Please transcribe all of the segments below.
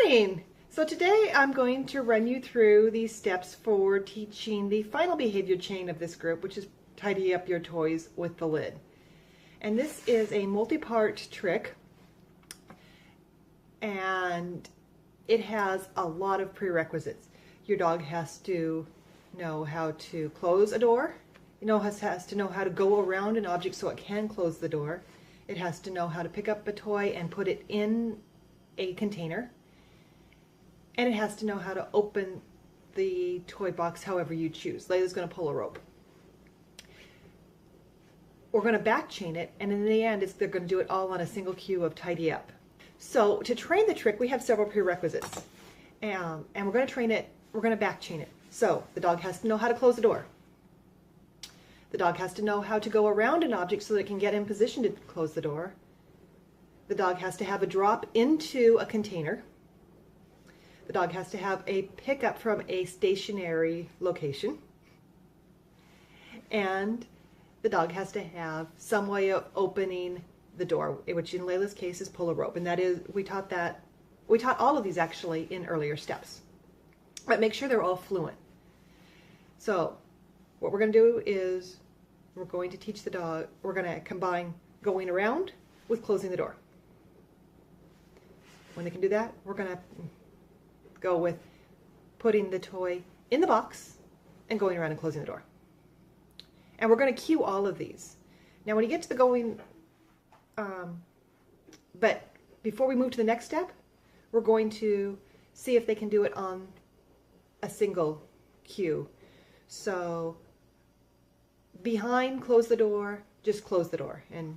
morning! So today I'm going to run you through these steps for teaching the final behavior chain of this group, which is tidy up your toys with the lid. And this is a multi-part trick, and it has a lot of prerequisites. Your dog has to know how to close a door. Has to know how to go around an object so it can close the door. It has to know how to pick up a toy and put it in a container. And it has to know how to open the toy box however you choose. Layla's going to pull a rope. We're going to back chain it, and in the end they're going to do it all on a single cue of tidy up. So to train the trick, we have several prerequisites. And we're going to train it, we're going to back chain it. So the dog has to know how to close the door. The dog has to know how to go around an object so that it can get in position to close the door. The dog has to have a drop into a container. The dog has to have a pickup from a stationary location. And the dog has to have some way of opening the door, which in Layla's case is pull a rope. And that is, we taught all of these actually in earlier steps. But make sure they're all fluent. So what we're going to do is we're going to teach the dog, we're going to combine going around with closing the door. When they can do that, we're going to go with putting the toy in the box and going around and closing the door. And we're going to cue all of these. Now when you get to the going, but before we move to the next step, we're going to see if they can do it on a single cue. So behind, close the door, just close the door. And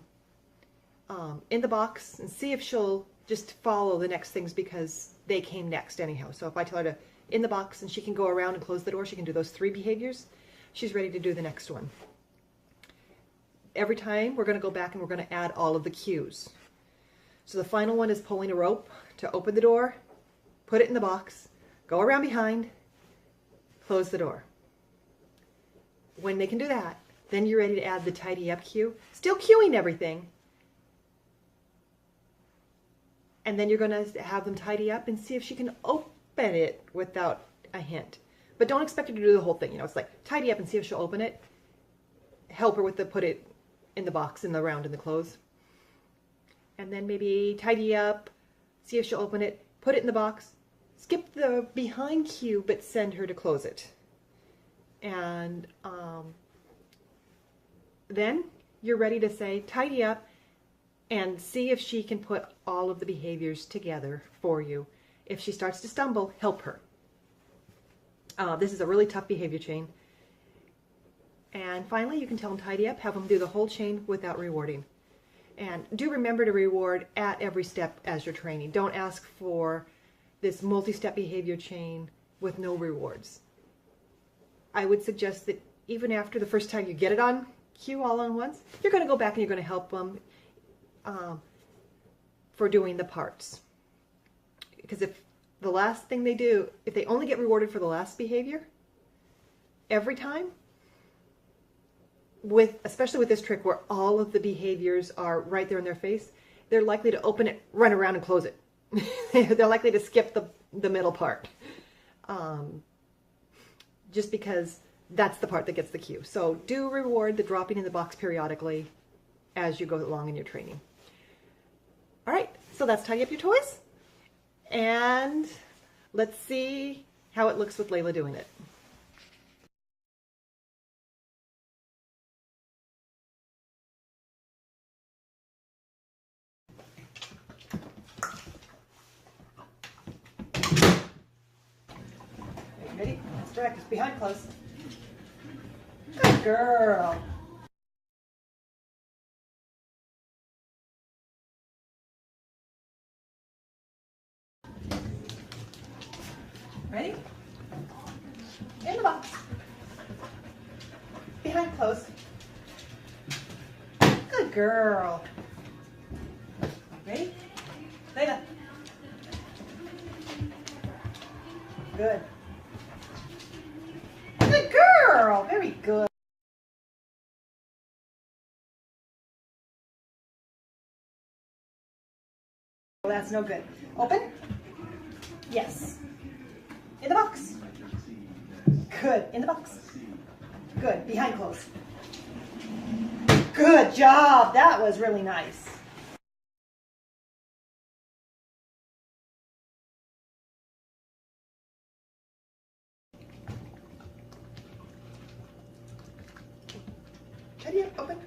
in the box, and see if she'll just follow the next things because they came next anyhow. So if I tell her to in the box and she can go around and close the door, she can do those 3 behaviors, she's ready to do the next one. Every time we're going to go back and we're going to add all of the cues. So the final one is pulling a rope to open the door, put it in the box, go around behind, close the door. When they can do that, then you're ready to add the tidy up cue, still cueing everything. And then you're going to have them tidy up and see if she can open it without a hint. But don't expect her to do the whole thing. It's like tidy up and see if she'll open it. Help her with the put it in the box, in the round, in the close. And then maybe tidy up, see if she'll open it, put it in the box, skip the behind cue, but send her to close it. And then you're ready to say tidy up and see if she can put all of the behaviors together for you. If she starts to stumble, help her. This is a really tough behavior chain. And finally, you can tell them tidy up, have them do the whole chain without rewarding. And do remember to reward at every step as you're training. Don't ask for this multi-step behavior chain with no rewards. I would suggest that even after the first time you get it on cue all on once, you're going to go back and you're going to help them for doing the parts. Because if the last thing they do, if they only get rewarded for the last behavior every time, especially with this trick where all of the behaviors are right there in their face, they're likely to open it, run around and close it. They're likely to skip the middle part. Just because that's the part that gets the cue. So do reward the dropping in the box periodically as you go along in your training. All right, so that's tidy up your toys. And let's see how it looks with Layla doing it. Ready? Let's direct. It's behind close. Good girl. Ready? In the box. Behind close. Good girl. Ready? Layla. Good. Good girl. Very good. Well, that's no good. Open. Yes. In the box. Good. In the box. Good. Behind clothes. Good job. That was really nice. Tidy up. Open.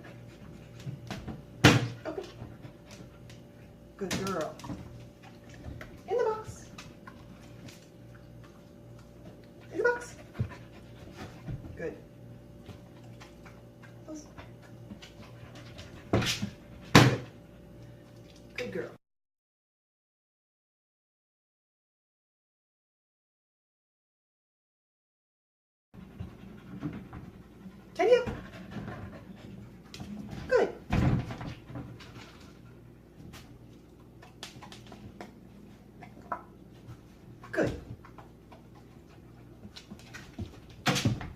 Open. Good girl. In the box. In the box. Good. Close. Good. Good girl. Tidy up. Good. Good.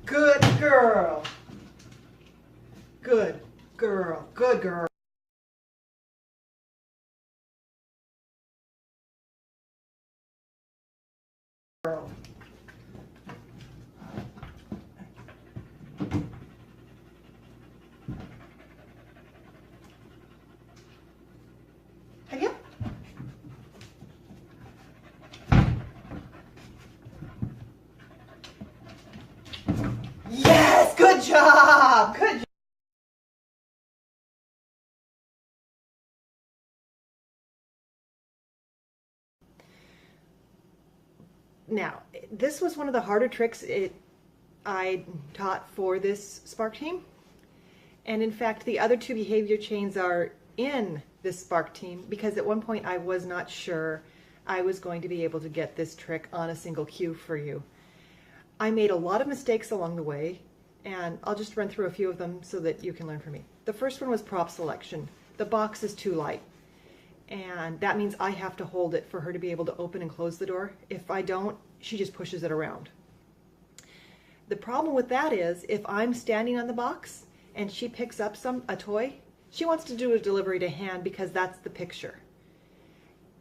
Good girl. Good girl. Good girl. Tidy up. Yes, good job. Good job. Now, this was one of the harder tricks I taught for this Spark team. And in fact, the other two behavior chains are in this Spark team because at one point I was not sure I was going to be able to get this trick on a single cue for you. I made a lot of mistakes along the way, and I'll just run through a few of them so that you can learn from me. The first one was prop selection. The box is too light, and that means I have to hold it for her to be able to open and close the door. If I don't, she just pushes it around. The problem with that is if I'm standing on the box and she picks up a toy, she wants to do a delivery to hand because that's the picture.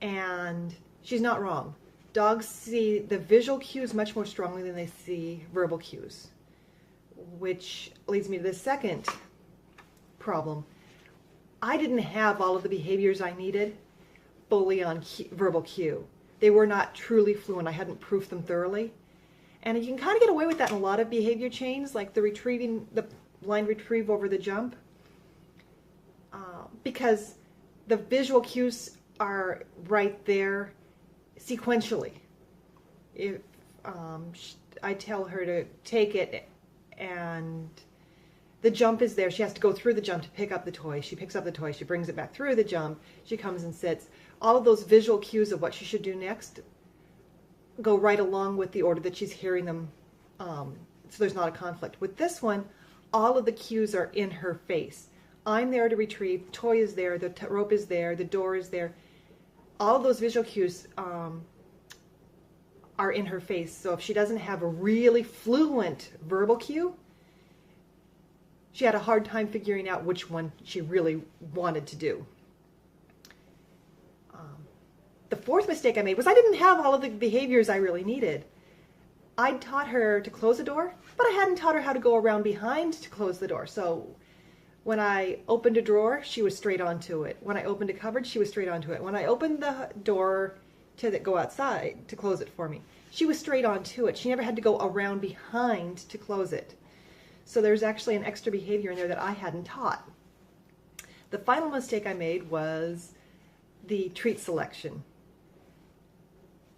And she's not wrong. Dogs see the visual cues much more strongly than they see verbal cues, which leads me to the second problem. I didn't have all of the behaviors I needed fully on verbal cue. They were not truly fluent. I hadn't proofed them thoroughly. And you can kind of get away with that in a lot of behavior chains, like the blind retrieve over the jump, because the visual cues are right there sequentially. If I tell her to take it and the jump is there, she has to go through the jump to pick up the toy. She picks up the toy, she brings it back through the jump, she comes and sits. All of those visual cues of what she should do next go right along with the order that she's hearing them, so there's not a conflict. With this one, all of the cues are in her face. I'm there to retrieve, the toy is there, the rope is there, the door is there. All of those visual cues are in her face. So if she doesn't have a really fluent verbal cue, she had a hard time figuring out which one she really wanted to do. The fourth mistake I made was I didn't have all of the behaviors I really needed. I'd taught her to close the door, but I hadn't taught her how to go around behind to close the door. So when I opened a drawer, she was straight onto it. When I opened a cupboard, she was straight onto it. When I opened the door to go outside to close it for me, she was straight onto it. She never had to go around behind to close it. So there's actually an extra behavior in there that I hadn't taught. The final mistake I made was the treat selection.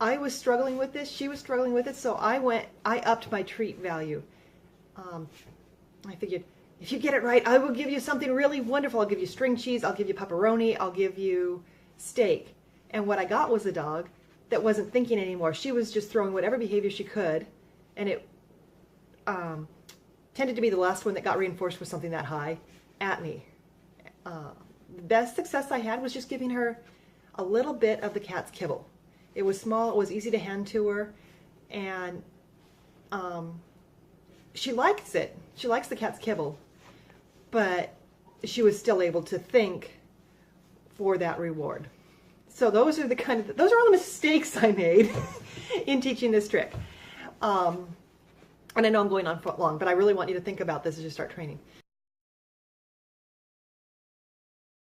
I was struggling with this, she was struggling with it, so I upped my treat value. I figured, if you get it right, I will give you something really wonderful. I'll give you string cheese, I'll give you pepperoni, I'll give you steak. And what I got was a dog that wasn't thinking anymore. She was just throwing whatever behavior she could, and it tended to be the last one that got reinforced with something that high at me. The best success I had was just giving her a little bit of the cat's kibble. It was small, it was easy to hand to her, and she likes it. She likes the cat's kibble, but she was still able to think for that reward. So those are those are all the mistakes I made in teaching this trick. And I know I'm going on long, but I really want you to think about this as you start training.